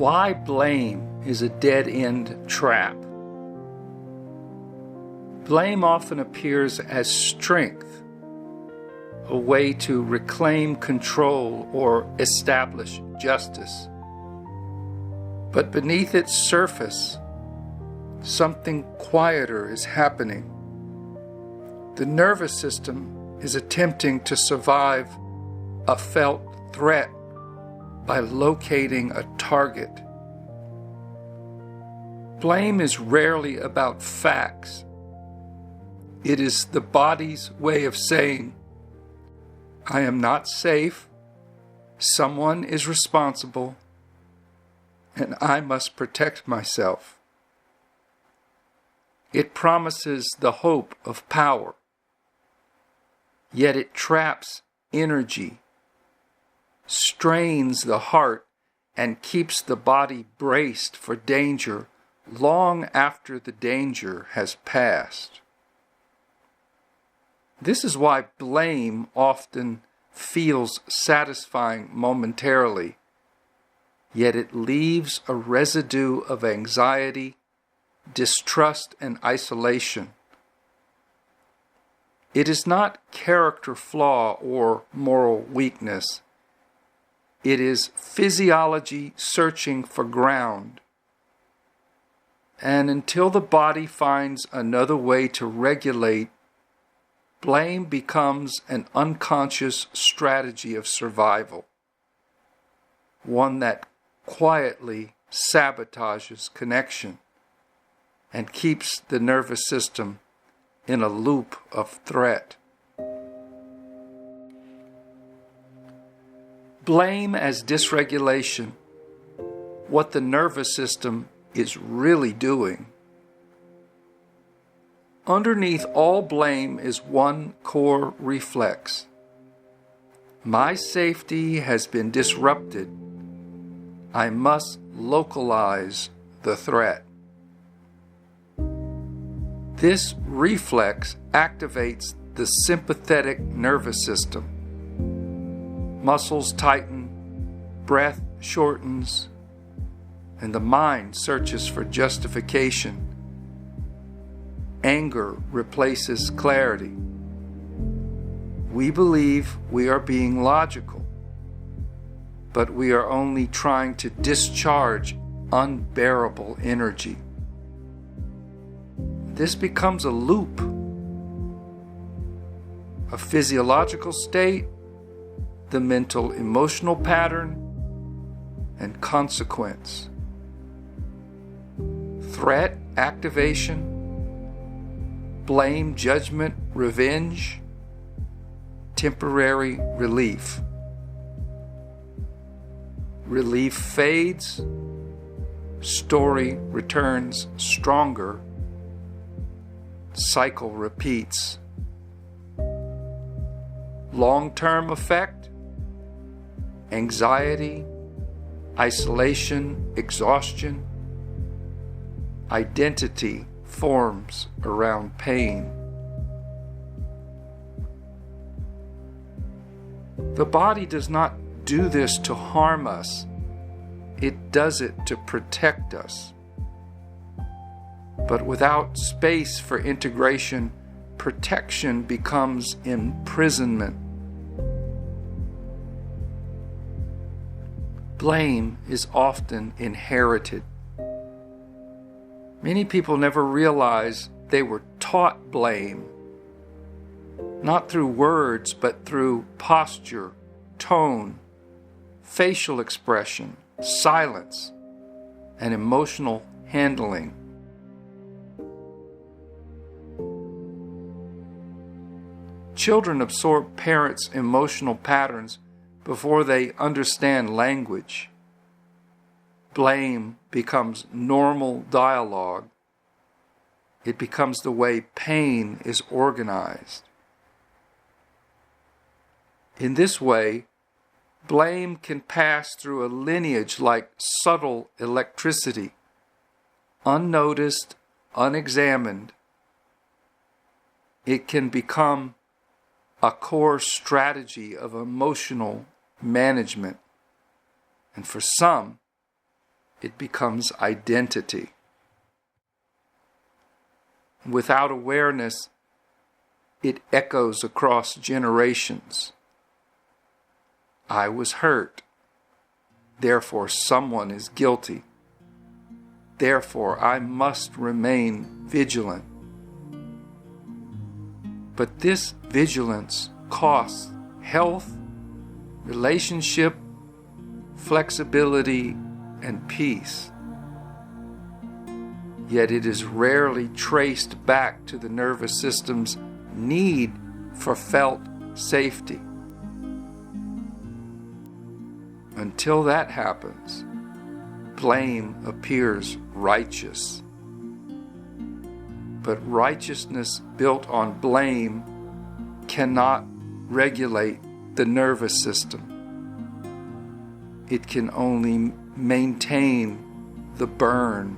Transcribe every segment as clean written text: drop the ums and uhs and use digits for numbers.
Why blame is a dead-end trap. Blame often appears as strength, a way to reclaim control or establish justice. But beneath its surface, something quieter is happening. The nervous system is attempting to survive a felt threat by locating a target. Blame is rarely about facts. It is the body's way of saying, I am not safe, someone is responsible, and I must protect myself. It promises the hope of power, yet it traps energy, strains the heart, and keeps the body braced for danger long after the danger has passed. This is why blame often feels satisfying momentarily, yet it leaves a residue of anxiety, distrust, and isolation. It is not character flaw or moral weakness. It is physiology searching for ground. And until the body finds another way to regulate, blame becomes an unconscious strategy of survival, one that quietly sabotages connection and keeps the nervous system in a loop of threat. Blame as dysregulation, what the nervous system is really doing. Underneath all blame is one core reflex. My safety has been disrupted. I must localize the threat. This reflex activates the sympathetic nervous system. Muscles tighten, breath shortens, and the mind searches for justification. Anger replaces clarity. We believe we are being logical, but we are only trying to discharge unbearable energy. This becomes a loop, a physiological state, the mental emotional pattern, and consequence. Threat activation, blame, judgment, revenge, temporary relief. Relief fades, story returns stronger, cycle repeats. Long-term effect: anxiety, isolation, exhaustion. Identity forms around pain. The body does not do this to harm us. It does it to protect us. But without space for integration, protection becomes imprisonment. Blame is often inherited. Many people never realize they were taught blame, not through words, but through posture, tone, facial expression, silence, and emotional handling. Children absorb parents' emotional patterns before they understand language. Blame becomes normal dialogue. It becomes the way pain is organized. In this way, blame can pass through a lineage like subtle electricity, unnoticed, unexamined. It can become a core strategy of emotional management. And for some, it becomes identity. Without awareness, it echoes across generations. I was hurt. Therefore, someone is guilty. Therefore, I must remain vigilant. But this vigilance costs health, relationship, flexibility, and peace. Yet it is rarely traced back to the nervous system's need for felt safety. Until that happens, blame appears righteous. But righteousness built on blame cannot regulate the nervous system. It can only maintain the burn.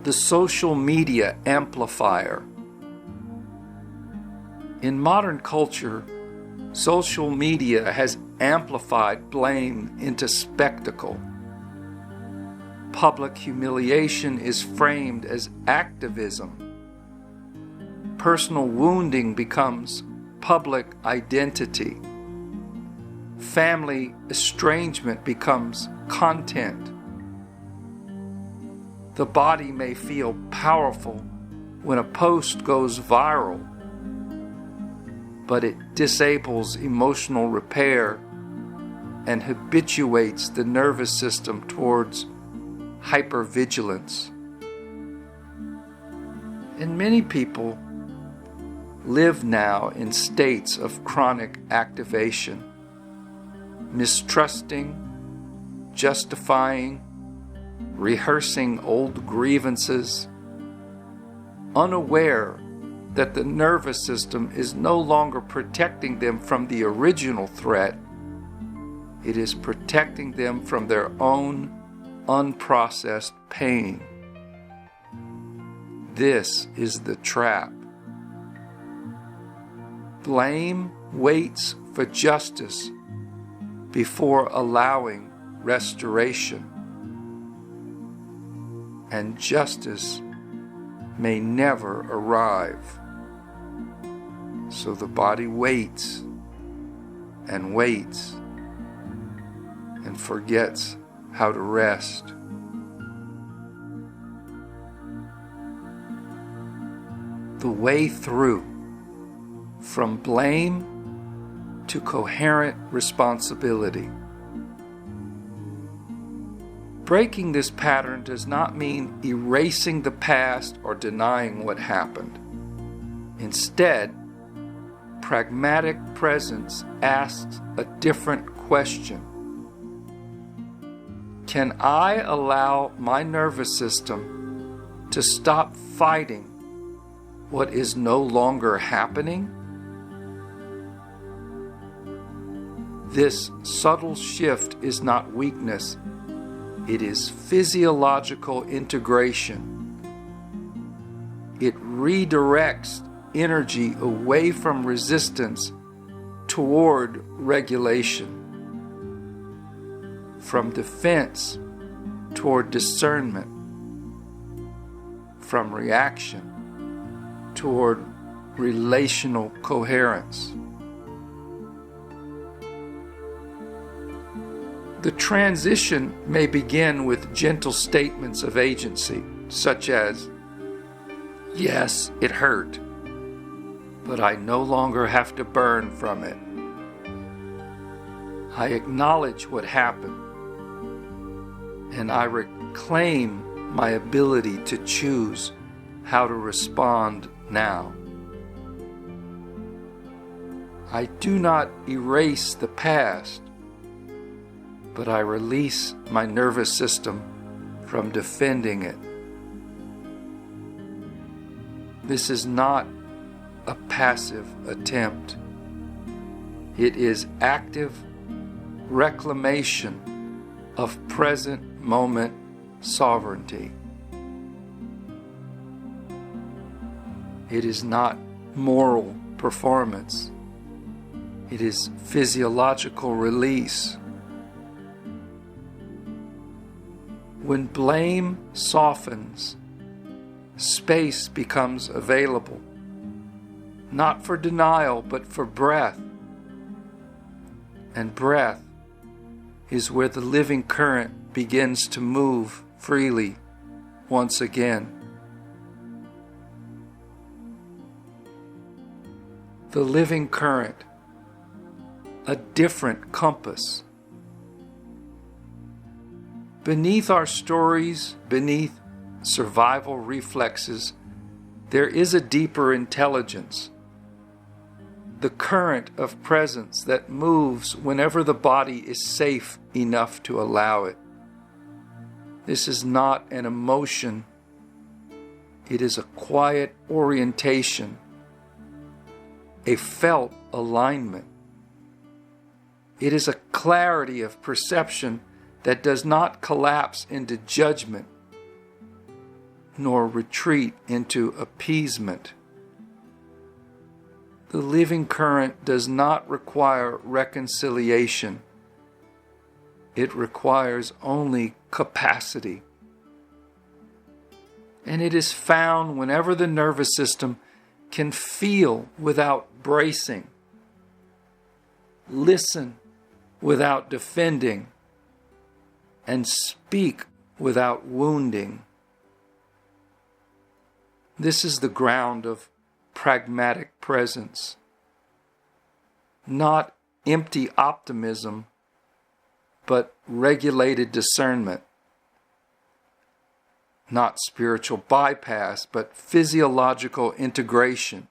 The social media amplifier. In modern culture, social media has amplified blame into spectacle. Public humiliation is framed as activism. Personal wounding becomes public identity. Family estrangement becomes content. The body may feel powerful when a post goes viral, but it disables emotional repair and habituates the nervous system towards hypervigilance. And many people live now in states of chronic activation, mistrusting, justifying, rehearsing old grievances, unaware that the nervous system is no longer protecting them from the original threat. It is protecting them from their own unprocessed pain. This is the trap. Blame waits for justice before allowing restoration. And justice may never arrive. So the body waits and waits and forgets how to rest. The way through from blame to coherent responsibility. Breaking this pattern does not mean erasing the past or denying what happened. Instead, pragmatic presence asks a different question. Can I allow my nervous system to stop fighting what is no longer happening? This subtle shift is not weakness. It is physiological integration. It redirects energy away from resistance toward regulation, from defense toward discernment, from reaction toward relational coherence. The transition may begin with gentle statements of agency, such as, "Yes, it hurt, but I no longer have to burn from it. I acknowledge what happened, and I reclaim my ability to choose how to respond now. I do not erase the past, but I release my nervous system from defending it." This is not a passive attempt. It is active reclamation of present moment sovereignty. It is not moral performance. It is physiological release. When blame softens, space becomes available, not for denial, but for breath. And breath is where the living current begins to move freely once again. The living current, a different compass. Beneath our stories, beneath survival reflexes, there is a deeper intelligence. The current of presence that moves whenever the body is safe enough to allow it. This is not an emotion. It is a quiet orientation, a felt alignment. It is a clarity of perception that does not collapse into judgment, nor retreat into appeasement. The living current does not require reconciliation. It requires only capacity. And it is found whenever the nervous system can feel without bracing, listen without defending, and speak without wounding. This is the ground of pragmatic presence, not empty optimism, but regulated discernment, not spiritual bypass, but physiological integration,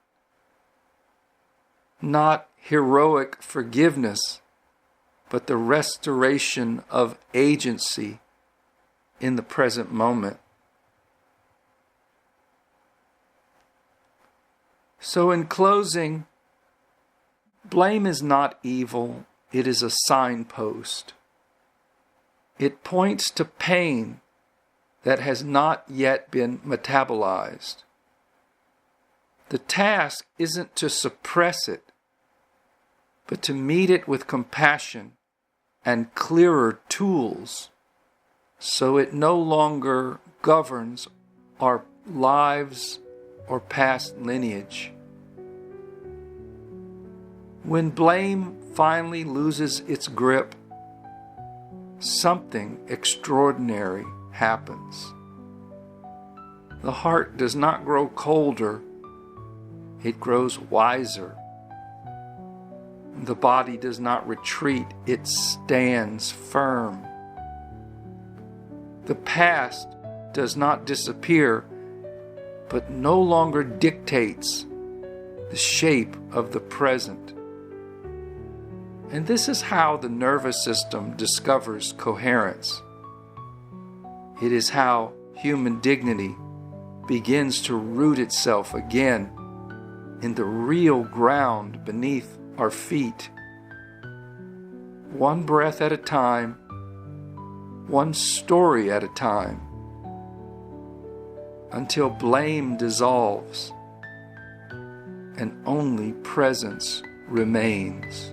not heroic forgiveness, but the restoration of agency in the present moment. So in closing, blame is not evil, it is a signpost. It points to pain that has not yet been metabolized. The task isn't to suppress it, but to meet it with compassion and clearer tools, so it no longer governs our lives or past lineage. When blame finally loses its grip, something extraordinary happens. The heart does not grow colder, it grows wiser. The body does not retreat, it stands firm. The past does not disappear, but no longer dictates the shape of the present. And this is how the nervous system discovers coherence. It is how human dignity begins to root itself again in the real ground beneath our feet. One breath at a time, one story at a time, until blame dissolves and only presence remains.